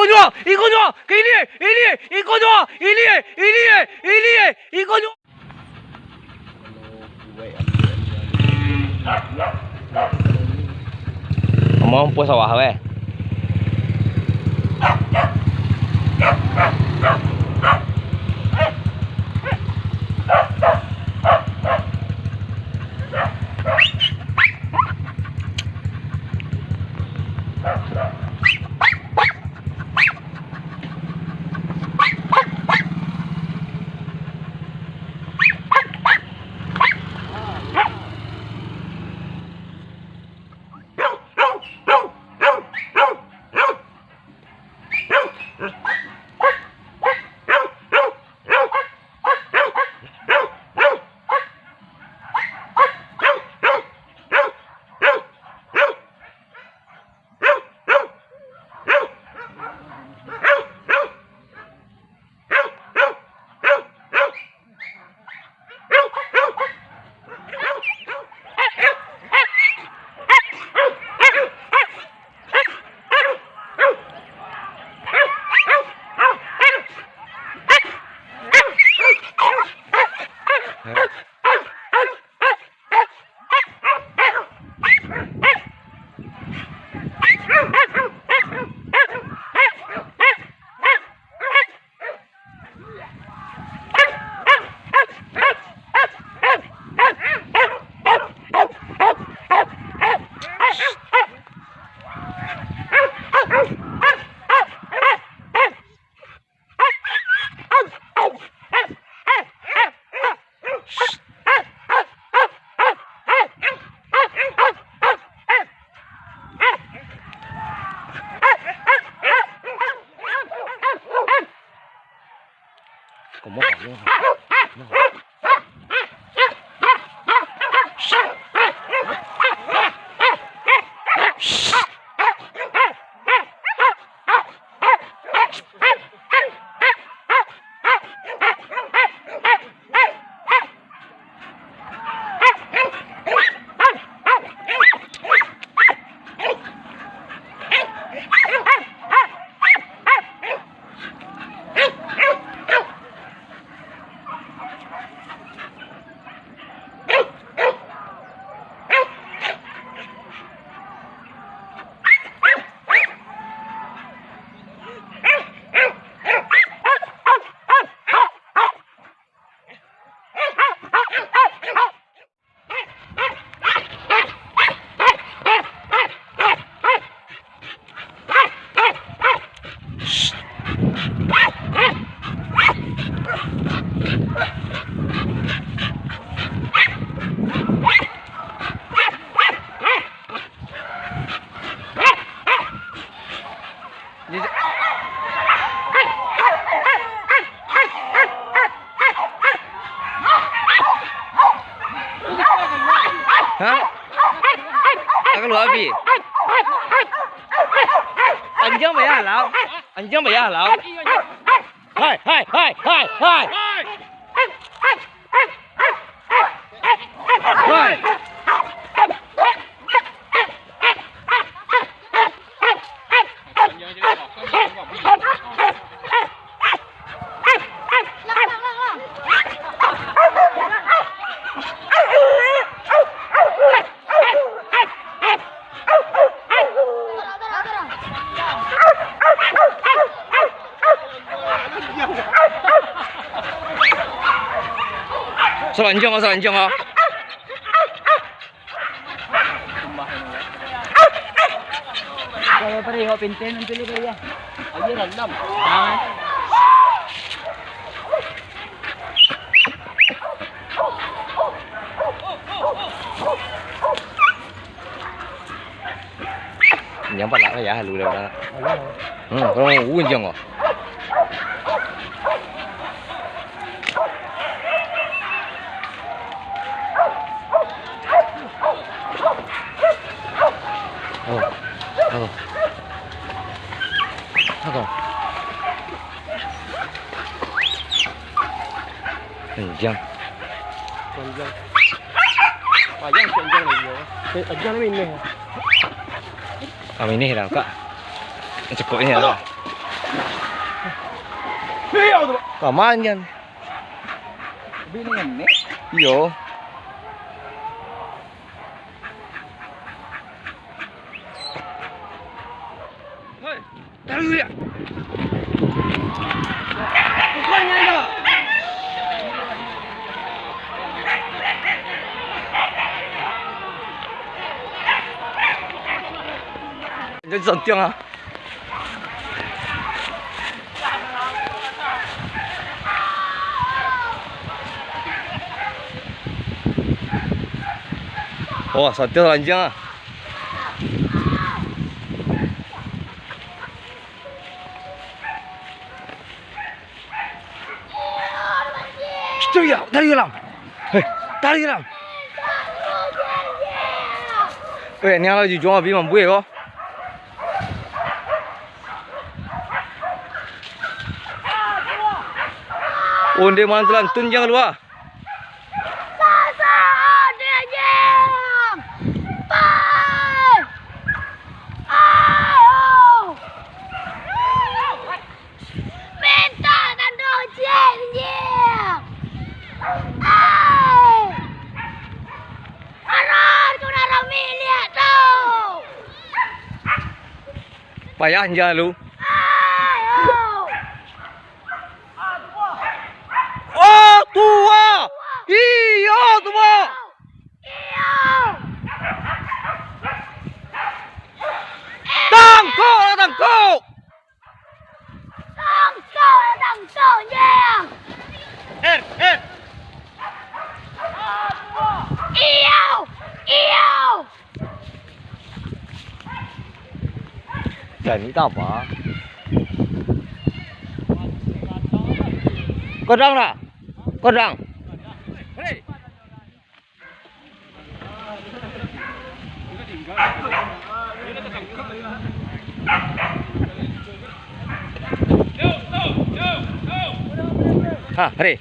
Ikonyo! Ikonyo! Ini! Ikonyo! Ini! Ikonyo! Ngomong puas sawah weh. Como hả? Có lúa gì? Anh chứ mày à lão? Anh chứ mày à lão? Hai. Selanjang oh. Kaya pareho pinten ang pili kaya. Ay random. Jangan. Yang pala kaya halu dah. Kalau unjang oh. Panjang. Panjang ni. Panjang ni ini. Kami ini dah kak. Cukup ini dah. Paman yan. Biningan ni. Iyo. Hoy, taruh dia. Bukannya dah. Jadi santiang ah. Wah, santiang lanjang ah. Itu ya, tarik dalam. Hei, tarik dalam. Weh, ni ala jual abi mampu ya. Onde mantelan tunjang luar. Payah anja lu. Oh, tua. Iya, tua. Tangkok, tangkok. Tangkok, yeah. Iyo. Ni tak apa. Kodang tak? Kodang. Ha, hei.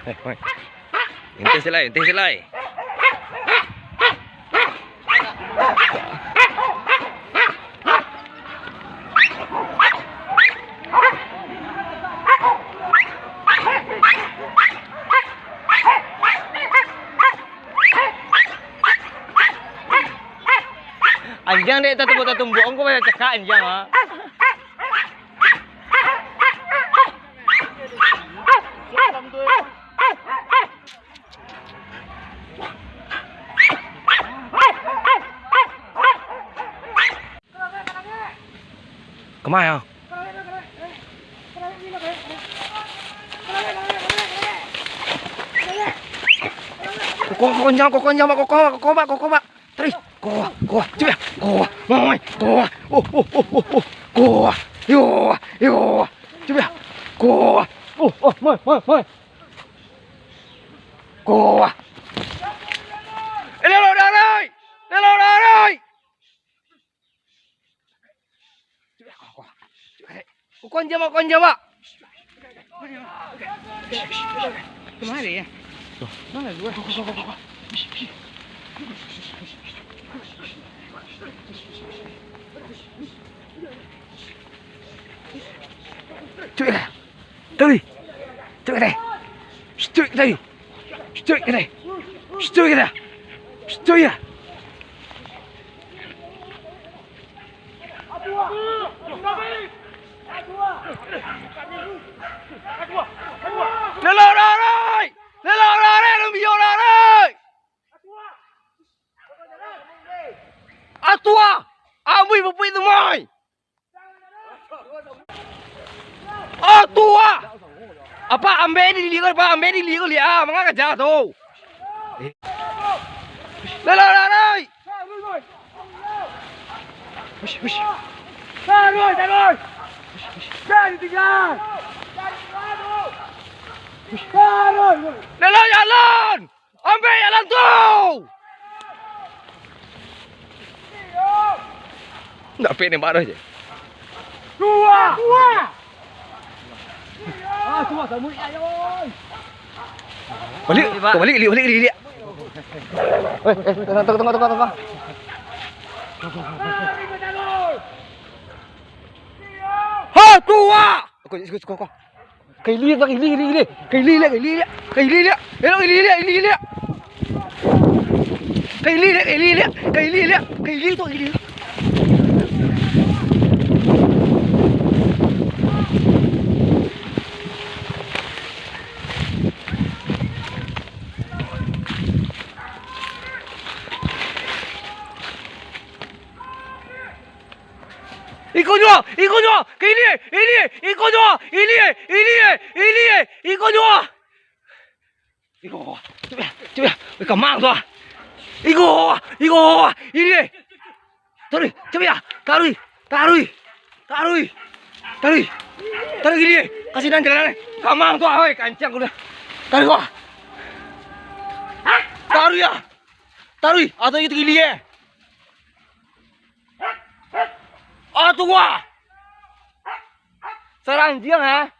Hei. Inti selai. Anjang dek tak tumbuh, engkau banyak cakap anjang ah. Kemana? Kok Pak. Terus, kok, coba, moi, yo, coba, moi, lelo darai, kon jama, kemana ya? Mana gua? Cuy, Atua, amui bapui tu mai. Atua. Apa ambil di liga dia, mengapa jatuh? Lelai. Hush. Taruh. Jangan tinggal. Taruh. Lelai jalan. Ambil jalan tu. Nggak pengen marah aja. Dua. Dua sama ayo. Balik. Tunggu. Ha, tua. Kau. Cây lia. Hello, cây lia. Cây lia thôi. Iku nyo, cây lia, iku nyo, iku nyo. Iku, coba, cầm mang thôi. Iku, lia. Taruh, coba ya, taruh gini, kasih dan jalan. Kamang tuh, oi, kancang udah. Taruh gua. Taruh ya, atau itu gini ya. Tuh gua. Serang jiang ha.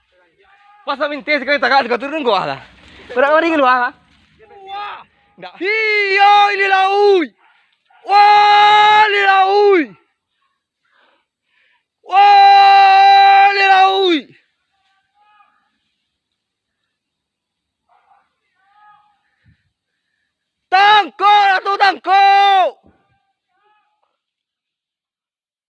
Pas minta sekali tak turun gua lah. Berapa ringan gua? Iya, ini laui. Wah, ini laui.